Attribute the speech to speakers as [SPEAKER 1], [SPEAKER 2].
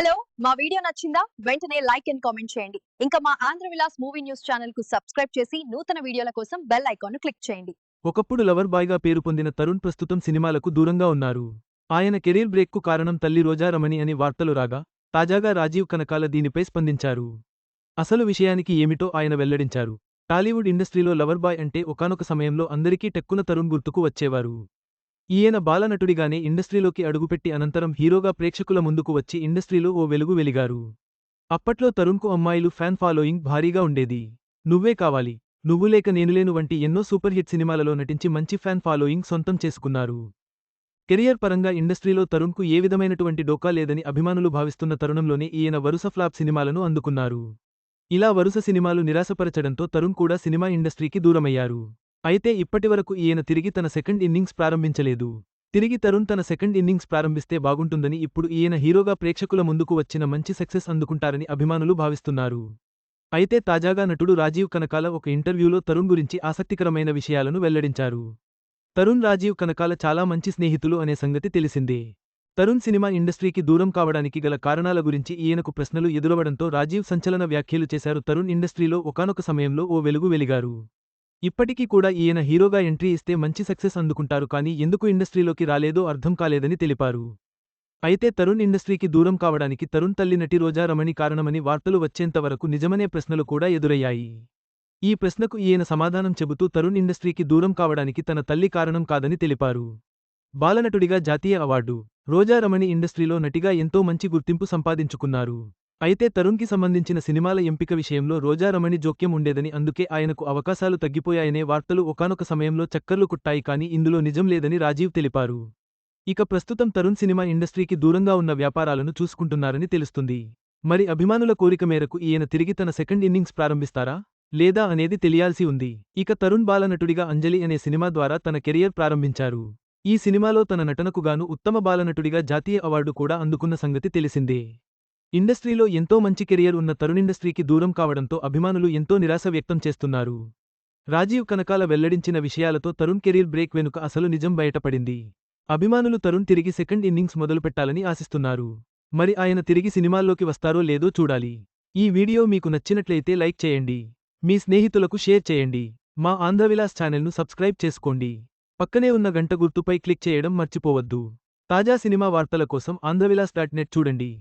[SPEAKER 1] Hello! మా video నచ్చిందా? వెంటనే లైక్ అండ్ కామెంట్ చేయండి. ఇంకా మా ఆంధ్ర విలాస్ మూవీ న్యూస్ ఛానెల్‌కు సబ్స్క్రైబ్ చేసి నూతన వీడియోల కోసం బెల్ ఐకాన్‌ను క్లిక్ చేయండి.
[SPEAKER 2] ఒకప్పుడు లవర్ బాయ్గా పేరు పొందిన తరుణ్ ప్రస్తుతం సినిమాలకు దూరంగా ఉన్నారు. ఆయన కెరీర్ బ్రేక్కు కారణం తల్లి రోజా రమణి అని వార్తలు రాగా, తాజాగా రాజీవ్ కనకాల దీనిపై స్పందించారు. అసలు విషయానికి ఏమిటో ఆయన వెల్లడించారు. టాలీవుడ్ ఇండస్ట్రీలో లవర్ బాయ్ అంటే ఒకానొక సమయంలో అందరికీ టక్కున తరుణ్ గుర్తుకు వచ్చేవారు. ఈయన బాలనటుడిగానే ఇండస్ట్రీలోకి అడుగుపెట్టి అనంతరం హీరోగా ప్రేక్షకుల ముందుకు వచ్చి ఇండస్ట్రీలో ఓ వెలుగు వెలిగారు. అప్పట్లో తరుణ్కు అమ్మాయిలు ఫ్యాన్ ఫాలోయింగ్ భారీగా ఉండేది. నువ్వే కావాలి, నువ్వు లేక నేనులేను వంటి ఎన్నో సూపర్ హిట్ సినిమాలలో నటించి మంచి ఫ్యాన్ ఫాలోయింగ్ సొంతం చేసుకున్నారు. కెరియర్ పరంగా ఇండస్ట్రీలో తరుణ్కు ఏ విధమైనటువంటి డోకా లేదని అభిమానులు భావిస్తున్న తరుణంలోనే ఈయన వరుస ఫ్లాప్ సినిమాలను అందుకున్నారు. ఇలా వరుస సినిమాలు నిరాశపరచడంతో తరుణ్ కూడా సినిమా ఇండస్ట్రీకి దూరమయ్యారు. అయితే ఇప్పటివరకు ఈయన తిరిగి తన సెకండ్ ఇన్నింగ్స్ ప్రారంభించలేదు. తిరిగి తరుణ్ తన సెకండ్ ఇన్నింగ్స్ ప్రారంభిస్తే బాగుంటుందని ఇప్పుడు ఈయన హీరోగా ప్రేక్షకుల ముందుకు వచ్చిన మంచి సక్సెస్ అందుకుంటారని అభిమానులు భావిస్తున్నారు. అయితే తాజాగా నటుడు రాజీవ్ కనకాల ఒక ఇంటర్వ్యూలో తరుణ్ గురించి ఆసక్తికరమైన విషయాలను వెల్లడించారు. తరుణ్ రాజీవ్ కనకాల చాలా మంచి స్నేహితులు అనే సంగతి తెలిసిందే. తరుణ్ సినిమా ఇండస్ట్రీకి దూరం కావడానికి గల కారణాల గురించి ఈయనకు ప్రశ్నలు ఎదురవడంతో రాజీవ్ సంచలన వ్యాఖ్యలు చేశారు. తరుణ్ ఇండస్ట్రీలో ఒకానొక సమయంలో ఓ వెలుగు వెలిగారు. ఇప్పటికీ కూడా ఈయన హీరోగా ఎంట్రీ ఇస్తే మంచి సక్సెస్ అందుకుంటారు, కానీ ఎందుకు ఇండస్ట్రీలోకి రాలేదో అర్థం కాలేదని తెలిపారు. అయితే తరుణ్ ఇండస్ట్రీకి దూరం కావడానికి తరుణ్ తల్లి నటి రోజా రమణి కారణమని వార్తలు వచ్చేంత వరకు నిజమనే ప్రశ్నలు కూడా ఎదురయ్యాయి. ఈ ప్రశ్నకు ఈయన సమాధానం చెబుతూ తరుణ్ ఇండస్ట్రీకి దూరం కావడానికి తన తల్లి కారణం కాదని తెలిపారు. బాలనటుడిగా జాతీయ అవార్డు, రోజా రమణి ఇండస్ట్రీలో నటిగా ఎంతో మంచి గుర్తింపు సంపాదించుకున్నారు. అయితే తరుణ్కి సంబంధించిన సినిమాల ఎంపిక విషయంలో రోజా రమణి జోక్యం ఉండేదని, అందుకే ఆయనకు అవకాశాలు తగ్గిపోయాయనే వార్తలు ఒకానొక సమయంలో చక్కర్లు కుట్టాయి, కానీ ఇందులో నిజం లేదని రాజీవ్ తెలిపారు. ఇక ప్రస్తుతం తరుణ్ సినిమా ఇండస్ట్రీకి దూరంగా ఉన్న వ్యాపారాలను చూసుకుంటున్నారని తెలుస్తుంది. మరి అభిమానుల కోరిక మేరకు ఈయన తిరిగి తన సెకండ్ ఇన్నింగ్స్ ప్రారంభిస్తారా లేదా అనేది తెలియాల్సి ఉంది. ఇక తరుణ్ బాలనటుడిగా అంజలి అనే సినిమా ద్వారా తన కెరియర్ ప్రారంభించారు. ఈ సినిమాలో తన నటనకు గాను ఉత్తమ బాలనటుడిగా జాతీయ అవార్డు కూడా అందుకున్న సంగతి తెలిసిందే. ఇండస్ట్రీలో ఎంతో మంచి కెరియర్ ఉన్న తరుణ్ ఇండస్ట్రీకి దూరం కావడంతో అభిమానులు ఎంతో నిరాశ వ్యక్తం చేస్తున్నారు. రాజీవ్ కనకాల వెల్లడించిన విషయాలతో తరుణ్ కెరీర్ బ్రేక్ వెనుక అసలు నిజం బయటపడింది. అభిమానులు తరుణ్ తిరిగి సెకండ్ ఇన్నింగ్స్ మొదలుపెట్టాలని ఆశిస్తున్నారు. మరి ఆయన తిరిగి సినిమాల్లోకి వస్తారో లేదో చూడాలి. ఈ వీడియో మీకు నచ్చినట్లయితే లైక్ చేయండి. మీ స్నేహితులకు షేర్ చేయండి. మా ఆంధ్రవిలాస్ ఛానల్ను సబ్స్క్రైబ్ చేసుకోండి. పక్కనే ఉన్న గంట గుర్తుపై క్లిక్ చేయడం మర్చిపోవద్దు. తాజా సినిమా వార్తల కోసం ఆంధ్రవిలాస్.net చూడండి.